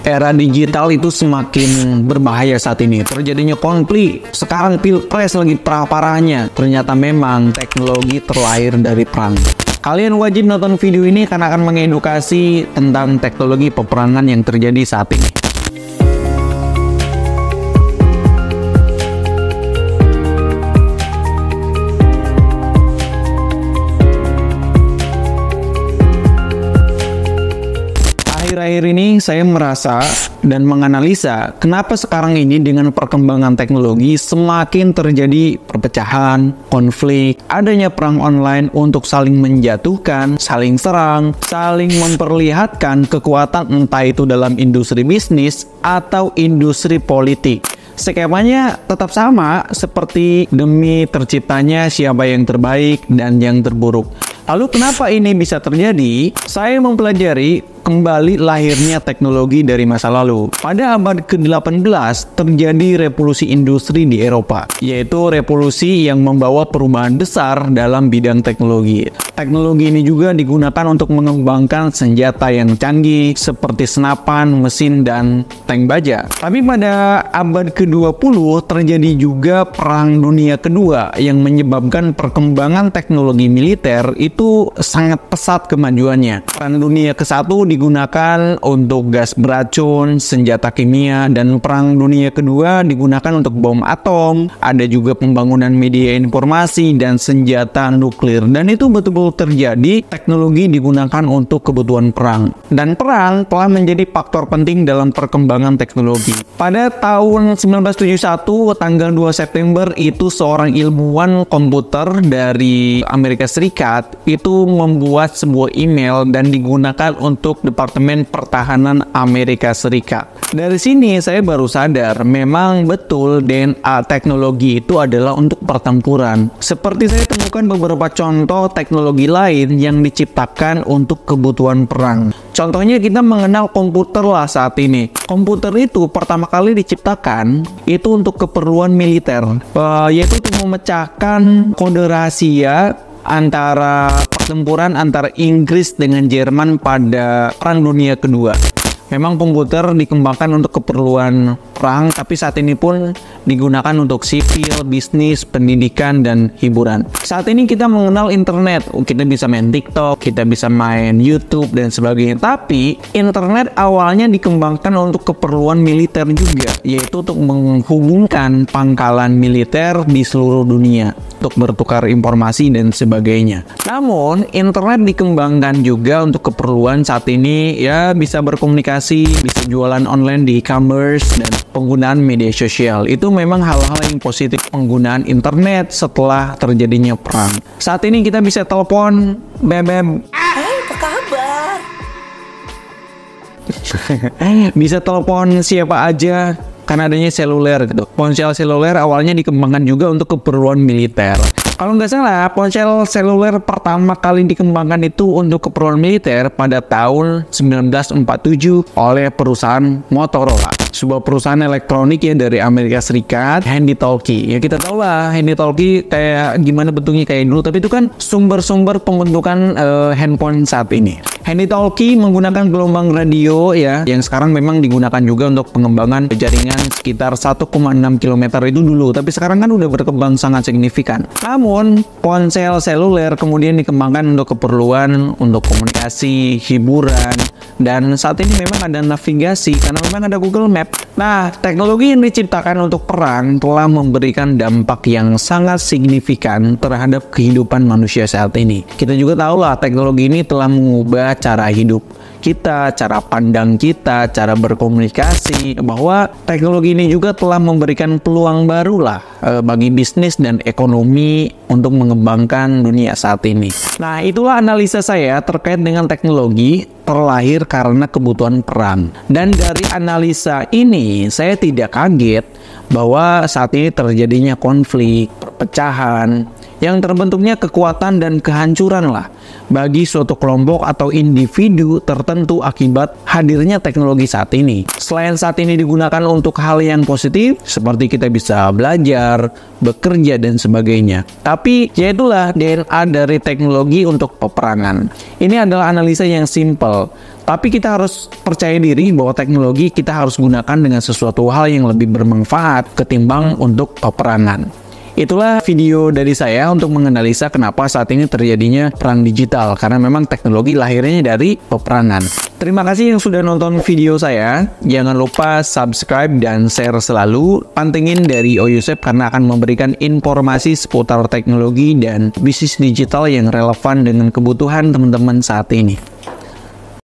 Era digital itu semakin berbahaya saat ini. Terjadinya konflik, sekarang pilpres lagi parah-parahnya. Ternyata memang teknologi terlahir dari perang. Kalian wajib nonton video ini karena akan mengedukasi tentang teknologi peperangan yang terjadi saat ini. Akhir-akhir ini saya merasa dan menganalisa kenapa sekarang ini dengan perkembangan teknologi semakin terjadi perpecahan, konflik, adanya perang online untuk saling menjatuhkan, saling serang, saling memperlihatkan kekuatan entah itu dalam industri bisnis atau industri politik. Skemanya tetap sama seperti demi terciptanya siapa yang terbaik dan yang terburuk. Lalu kenapa ini bisa terjadi? Saya mempelajari kembali lahirnya teknologi dari masa lalu. Pada abad ke-18 terjadi revolusi industri di Eropa, yaitu revolusi yang membawa perubahan besar dalam bidang teknologi. Teknologi ini juga digunakan untuk mengembangkan senjata yang canggih seperti senapan, mesin, dan tank baja. Tapi pada abad ke-20 terjadi juga Perang Dunia Kedua yang menyebabkan perkembangan teknologi militer itu sangat pesat kemajuannya. Perang Dunia ke-1 digunakan untuk gas beracun, senjata kimia, dan Perang Dunia Kedua digunakan untuk bom atom. Ada juga pembangunan media informasi dan senjata nuklir. Dan itu betul-betul terjadi, teknologi digunakan untuk kebutuhan perang. Dan perang telah menjadi faktor penting dalam perkembangan teknologi. Pada tahun 1971, tanggal 2 September, itu seorang ilmuwan komputer dari Amerika Serikat itu membuat sebuah email dan digunakan untuk Departemen Pertahanan Amerika Serikat. Dari sini saya baru sadar memang betul DNA teknologi itu adalah untuk pertempuran. Seperti saya temukan beberapa contoh teknologi lain yang diciptakan untuk kebutuhan perang. Contohnya kita mengenal komputer lah saat ini. Komputer itu pertama kali diciptakan itu untuk keperluan militer, yaitu untuk memecahkan kode rahasia antara pertempuran antara Inggris dengan Jerman pada Perang Dunia Kedua. Memang komputer dikembangkan untuk keperluan perang, tapi saat ini pun digunakan untuk sipil, bisnis, pendidikan, dan hiburan. Saat ini kita mengenal internet, kita bisa main TikTok, kita bisa main YouTube, dan sebagainya. Tapi internet awalnya dikembangkan untuk keperluan militer juga, yaitu untuk menghubungkan pangkalan militer di seluruh dunia untuk bertukar informasi dan sebagainya. Namun, internet dikembangkan juga untuk keperluan saat ini, ya bisa berkomunikasi, bisa jualan online di e-commerce, dan penggunaan media sosial. Itu memang hal-hal yang positif penggunaan internet setelah terjadinya perang. Saat ini kita bisa telepon, bebem. Apa kabar? Bisa telepon siapa aja karena adanya seluler gitu. Ponsel seluler awalnya dikembangkan juga untuk keperluan militer. Kalau nggak salah, ponsel seluler pertama kali dikembangkan itu untuk keperluan militer pada tahun 1947 oleh perusahaan Motorola, sebuah perusahaan elektronik ya dari Amerika Serikat, handy-talkie. Ya kita tahu lah, handy-talkie kayak gimana bentuknya kayak dulu, tapi itu kan sumber-sumber pembentukan handphone saat ini. Handy-talkie menggunakan gelombang radio ya, yang sekarang memang digunakan juga untuk pengembangan jaringan sekitar 1,6 km itu dulu, tapi sekarang kan udah berkembang sangat signifikan. Namun, ponsel seluler kemudian dikembangkan untuk keperluan untuk komunikasi, hiburan, dan saat ini memang ada navigasi karena memang ada Google Map. Nah, teknologi yang diciptakan untuk perang telah memberikan dampak yang sangat signifikan terhadap kehidupan manusia saat ini. Kita juga tahu lah, teknologi ini telah mengubah cara hidup kita, cara pandang kita, cara berkomunikasi, bahwa teknologi ini juga telah memberikan peluang baru lah bagi bisnis dan ekonomi untuk mengembangkan dunia saat ini. Nah, itulah analisa saya terkait dengan teknologi terlahir karena kebutuhan perang. Dan dari analisa ini, saya tidak kaget bahwa saat ini terjadinya konflik, perpecahan, yang terbentuknya kekuatan dan kehancuran lah bagi suatu kelompok atau individu tertentu akibat hadirnya teknologi saat ini. Selain saat ini digunakan untuk hal yang positif, seperti kita bisa belajar, bekerja, dan sebagainya. Tapi, ya itulah DNA dari teknologi untuk peperangan. Ini adalah analisa yang simple. Tapi kita harus percaya diri bahwa teknologi kita harus gunakan dengan sesuatu hal yang lebih bermanfaat ketimbang untuk peperangan. Itulah video dari saya untuk menganalisa kenapa saat ini terjadinya perang digital, karena memang teknologi lahirnya dari peperangan. Terima kasih yang sudah nonton video saya. Jangan lupa subscribe dan share selalu. Pantengin dari OYOSEP karena akan memberikan informasi seputar teknologi dan bisnis digital yang relevan dengan kebutuhan teman-teman saat ini.